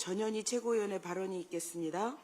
전현희 최고위원의 발언이 있겠습니다.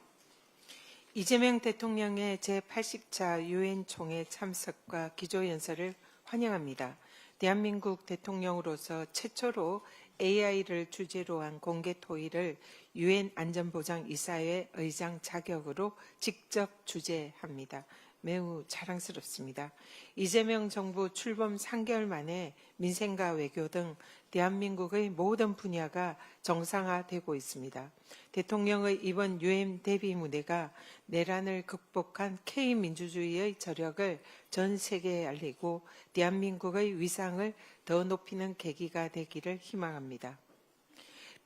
이재명 대통령의 제80차 유엔 총회 참석과 기조연설을 환영합니다. 대한민국 대통령으로서 최초로 AI를 주제로 한 공개 토의를 유엔 안전보장이사회 의장 자격으로 직접 주재합니다. 매우 자랑스럽습니다. 이재명 정부 출범 3개월 만에 민생과 외교 등 대한민국의 모든 분야가 정상화되고 있습니다. 대통령의 이번 유엔 대비 무대가 내란을 극복한 K민주주의의 저력을 전 세계에 알리고 대한민국의 위상을 더 높이는 계기가 되기를 희망합니다.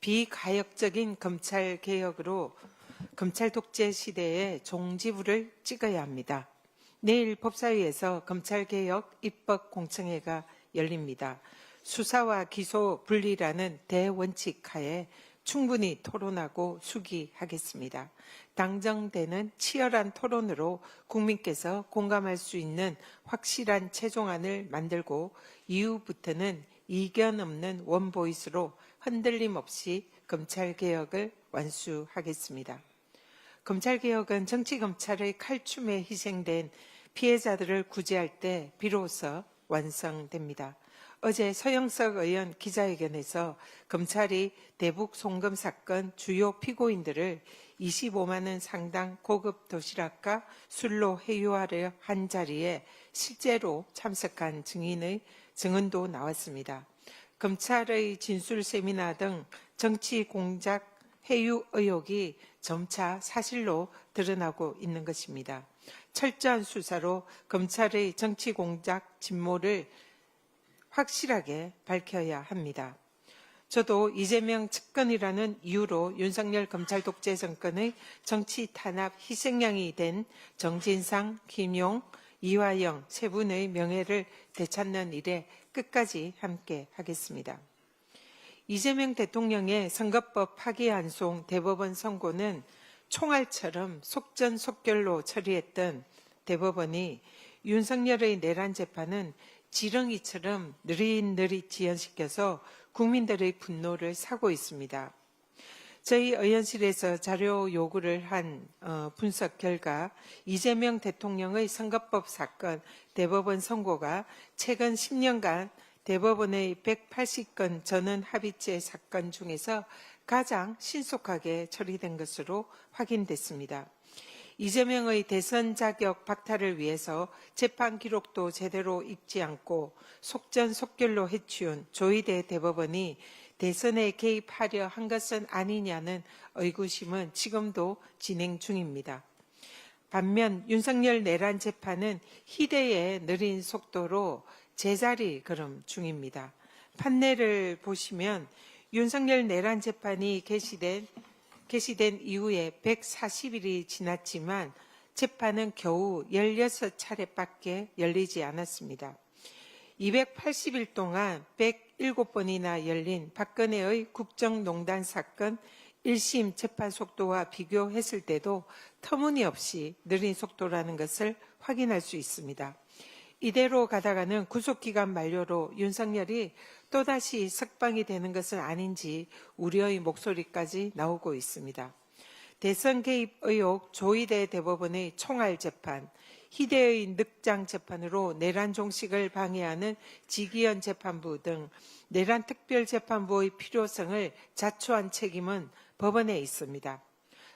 비가역적인 검찰개혁으로 검찰 독재 시대의 종지부를 찍어야 합니다. 내일 법사위에서 검찰개혁 입법공청회가 열립니다. 수사와 기소 분리라는 대원칙 하에 충분히 토론하고 수기하겠습니다. 당정되는 치열한 토론으로 국민께서 공감할 수 있는 확실한 최종안을 만들고 이후부터는 이견 없는 원보이스로 흔들림 없이 검찰개혁을 완수하겠습니다. 검찰개혁은 정치검찰의 칼춤에 희생된 피해자들을 구제할 때 비로소 완성됩니다. 어제 서영석 의원 기자회견에서 검찰이 대북 송금 사건 주요 피고인들을 25만 원 상당 고급 도시락과 술로 회유하려 한 자리에 실제로 참석한 증인의 증언도 나왔습니다. 검찰의 진술 세미나 등 정치 공작 회유 의혹이 점차 사실로 드러나고 있는 것입니다. 철저한 수사로 검찰의 정치 공작 진모를 확실하게 밝혀야 합니다. 저도 이재명 측근이라는 이유로 윤석열 검찰 독재 정권의 정치 탄압 희생양이 된 정진상, 김용, 이화영 세 분의 명예를 되찾는 일에 끝까지 함께 하겠습니다. 이재명 대통령의 선거법 파기환송 대법원 선고는 총알처럼 속전속결로 처리했던 대법원이 윤석열의 내란 재판은 지렁이처럼 느릿느릿 지연시켜서 국민들의 분노를 사고 있습니다. 저희 의원실에서 자료 요구를 한 분석 결과 이재명 대통령의 선거법 사건 대법원 선고가 최근 10년간 대법원의 180건 전원 합의체 사건 중에서 가장 신속하게 처리된 것으로 확인됐습니다. 이재명의 대선 자격 박탈을 위해서 재판 기록도 제대로 읽지 않고 속전속결로 해치운 조희대 대법원이 대선에 개입하려 한 것은 아니냐는 의구심은 지금도 진행 중입니다. 반면 윤석열 내란 재판은 희대의 느린 속도로 제자리 걸음 중입니다. 판례를 보시면 윤석열 내란 재판이 개시된 이후에 140일이 지났지만 재판은 겨우 16차례밖에 열리지 않았습니다. 280일 동안 107번이나 열린 박근혜의 국정농단 사건 1심 재판 속도와 비교했을 때도 터무니없이 느린 속도라는 것을 확인할 수 있습니다. 이대로 가다가는 구속기간 만료로 윤석열이 또다시 석방이 되는 것은 아닌지 우려의 목소리까지 나오고 있습니다. 대선 개입 의혹 조희대 대법원의 총알 재판, 희대의 늑장 재판으로 내란 종식을 방해하는 지기현 재판부 등 내란 특별재판부의 필요성을 자초한 책임은 법원에 있습니다.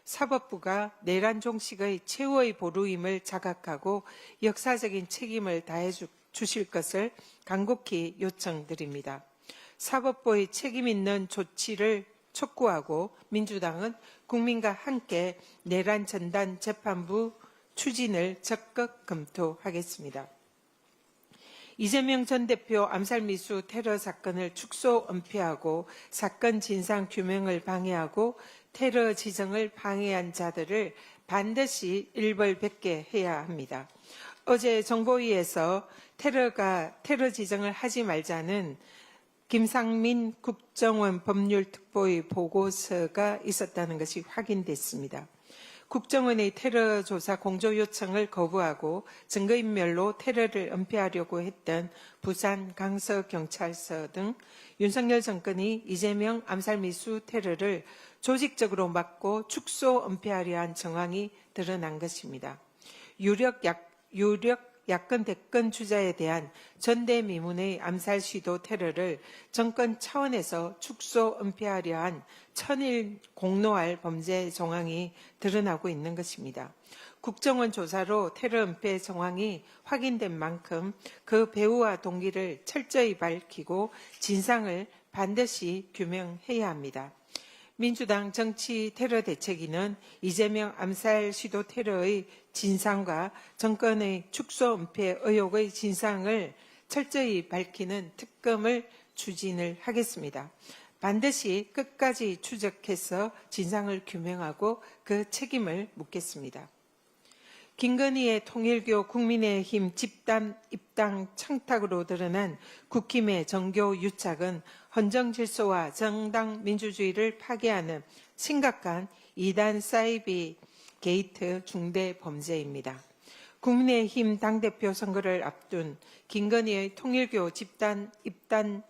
사법부가 내란 종식의 최후의 보루임을 자각하고 역사적인 책임을 다해 주실 것을 간곡히 요청드립니다. 사법부의 책임 있는 조치를 촉구하고 민주당은 국민과 함께 내란 전단 재판부 추진을 적극 검토하겠습니다. 이재명 전 대표 암살미수 테러 사건을 축소 은폐하고 사건 진상 규명을 방해하고 테러 지정을 방해한 자들을 반드시 일벌백계 해야 합니다. 어제 정보위에서 테러 지정을 하지 말자는 김상민 국정원 법률특보의 보고서가 있었다는 것이 확인됐습니다. 국정원의 테러 조사 공조 요청을 거부하고 증거인멸로 테러를 은폐하려고 했던 부산 강서경찰서 등 윤석열 정권이 이재명 암살 미수 테러를 조직적으로 막고 축소 은폐하려 한 정황이 드러난 것입니다. 유력 야권 대권 주자에 대한 전대미문의 암살 시도 테러를 정권 차원에서 축소 은폐하려 한 천일 공노할 범죄 정황이 드러나고 있는 것입니다. 국정원 조사로 테러 은폐 정황이 확인된 만큼 그 배후와 동기를 철저히 밝히고 진상을 반드시 규명해야 합니다. 민주당 정치 테러 대책위는 이재명 암살 시도 테러의 진상과 정권의 축소 은폐 의혹의 진상을 철저히 밝히는 특검을 추진을 하겠습니다. 반드시 끝까지 추적해서 진상을 규명하고 그 책임을 묻겠습니다. 김건희의 통일교 국민의힘 집단 입당 청탁으로 드러난 국힘의 정교 유착은 헌정질서와 정당 민주주의를 파괴하는 심각한 이단 사이비 게이트 중대 범죄입니다. 국민의힘 당대표 선거를 앞둔 김건희의 통일교 집단 입당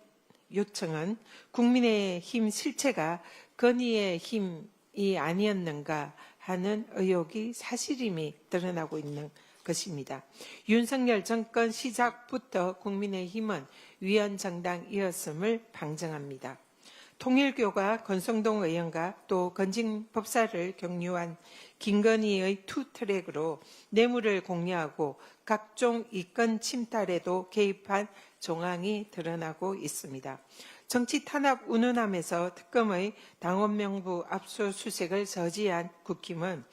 요청은 국민의힘 실체가 건희의 힘이 아니었는가 하는 의혹이 사실임이 드러나고 있는 것입니다. 윤석열 정권 시작부터 국민의힘은 위헌정당이었음을 방증합니다. 통일교가 권성동 의원과 또 건진 법사를 경유한 김건희의 투트랙으로 뇌물을 공여하고 각종 이권 침탈에도 개입한 정황이 드러나고 있습니다. 정치 탄압 운운하면서 특검의 당원명부 압수수색을 저지한 국힘은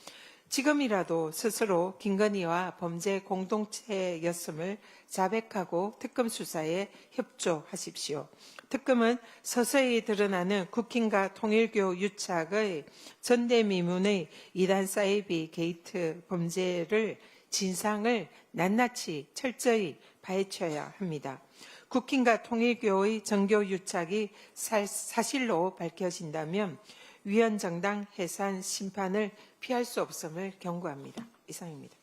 지금이라도 스스로 김건희와 범죄 공동체였음을 자백하고 특검 수사에 협조하십시오. 특검은 서서히 드러나는 국힘과 통일교 유착의 전대미문의 이단 사이비 게이트 범죄를 진상을 낱낱이 철저히 파헤쳐야 합니다. 국힘과 통일교의 정교 유착이 사실로 밝혀진다면 위헌정당 해산 심판을 피할 수 없음을 경고합니다. 이상입니다.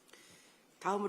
다음으로